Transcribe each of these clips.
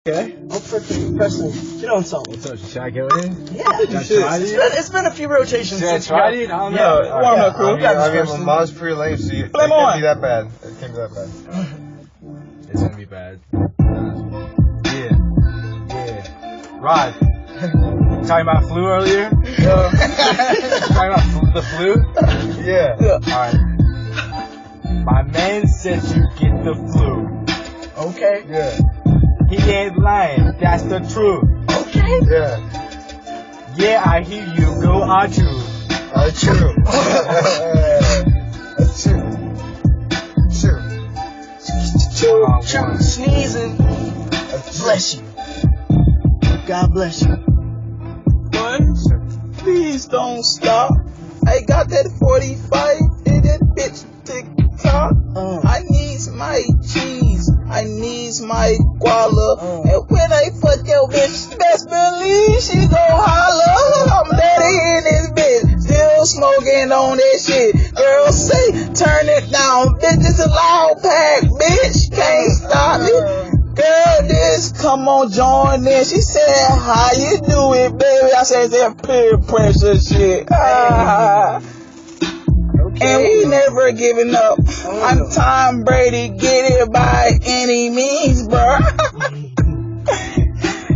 Okay. I'm freaking pressing. Get on something. So should I go in? Yeah, you should. It's been a few rotations. Should I try it? I don't know. Yeah, warm up, crew. My mom's pretty lame, so it can't be that bad. It can't be that bad. It's gonna be bad. Yeah. Rod, talking about flu earlier? Talking about the flu? Yeah. Alright. My man said you get the flu. Okay. Yeah. He ain't lying, that's the truth. Okay. Yeah. Yeah, I hear you, go Achoo. True. True. Sneezing. Bless you. God bless you. Please don't stop. I got that 45 in that bitch TikTok. I needs my cheese. I needs my guala. And when I fuck your bitch, best believe she gon' holler. I'm daddy in this bitch, still smoking on that shit. Girl say, turn it down, bitch, it's a loud pack, bitch, can't stop it. Girl, this, come on, join in. She said, how you do it, baby? I said, that peer pressure shit. And we never giving up. I'm Tom Brady, get it by any means, bro.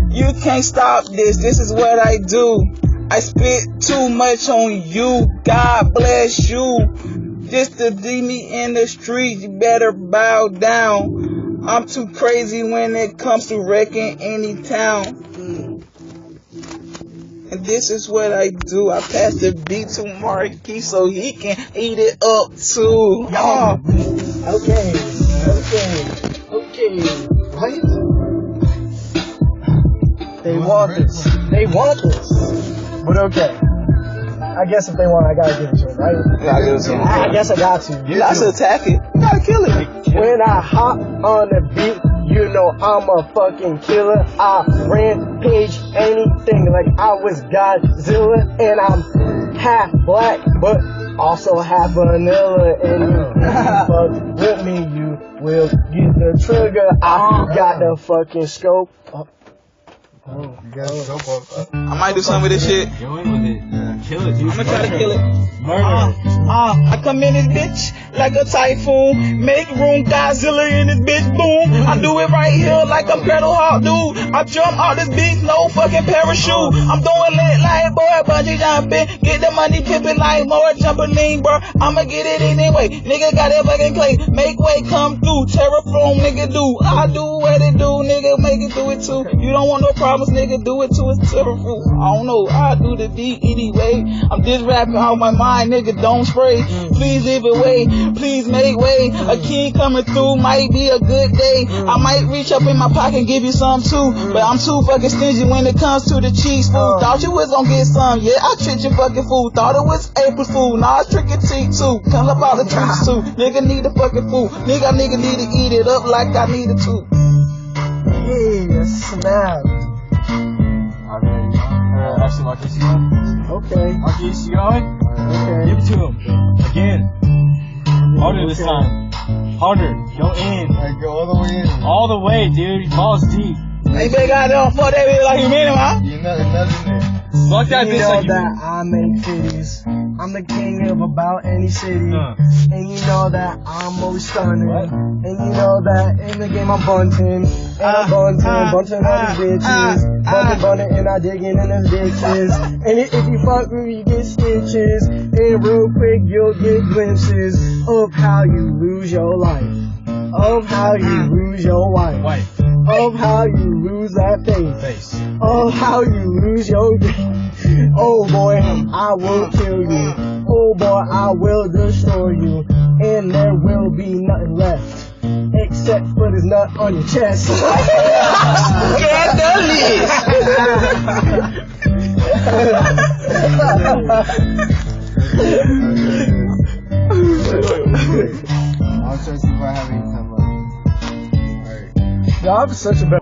You can't stop this. This is what I do. I spit too much on you. God bless you. Just to leave me in the street, you better bow down. I'm too crazy when it comes to wrecking any town. And this is what I do. I pass the beat to Marky so he can eat it up too. Okay. Right? They want this. But okay. I guess if they want, I gotta give it to them, right? I guess I got to. You got to attack it. You gotta kill it. When I hop on the beat, you know I'm a fucking killer. I rampage anything like I was Godzilla. And I'm half black, but also half vanilla. And you fuck with me, you will get the trigger. I got the fucking scope. I might do something with this shit. Go in with it. Kill it, dude. I'm gonna try to kill it. Murder. I come in this bitch like a typhoon. Make room, Godzilla in this bitch, boom. I do it right here like a pedal hawk, dude. I jump out this beat, no fucking parachute. I'm doing lit like boy, bungee jumping. Get the money pimping like more trampoline, bro. I'ma get it anyway. Nigga got that fucking clay. Make way come through. Terraform, nigga do. I do what it do, nigga. Make it do it too. You don't want no problems, nigga. Do it to its terraform. I don't know. I do the beat anyway. I'm just rapping out my mind, nigga. Don't spray. Please leave it way. Please make way. A king coming through might be a good day. I might reach up in my pocket and give you some too, but I'm too fucking stingy when it comes to the cheese food. Thought you was gonna get some, yeah, I tricked you fucking fool. Thought it was April Fool, now I trick your teeth too. Come up all the treats too. Nigga need a fucking fool. Nigga need to eat it up like I needed to. Yeah, snap. Actually, Marcus, you going? Okay. Marcus, you going? Okay. Give it to him. Again. Harder this time. Harder. Go in. Go all the way in. All the way, dude. Balls deep. Hey, big guy, don't fuck that bitch like you mean it, huh? You're nothing there. Fuck that You bitch know like you that I make titties. I'm the king of about any city. And you know that I'm always stunning. And you know that in the game I'm bunting. And I'm bunting on these bitches. Bunting, and I digging in them ditches. And if you fuck with me, you get stitches. And real quick, you'll get glimpses of how you lose your life. Of how you lose your wife. Of how you lose that face. Of how you lose your oh boy, I will kill you. Oh boy, I will destroy you. And there will be nothing left except for this nut on your chest. Get the list. I'll try to see if I have any time left. Alright. Y'all have such a better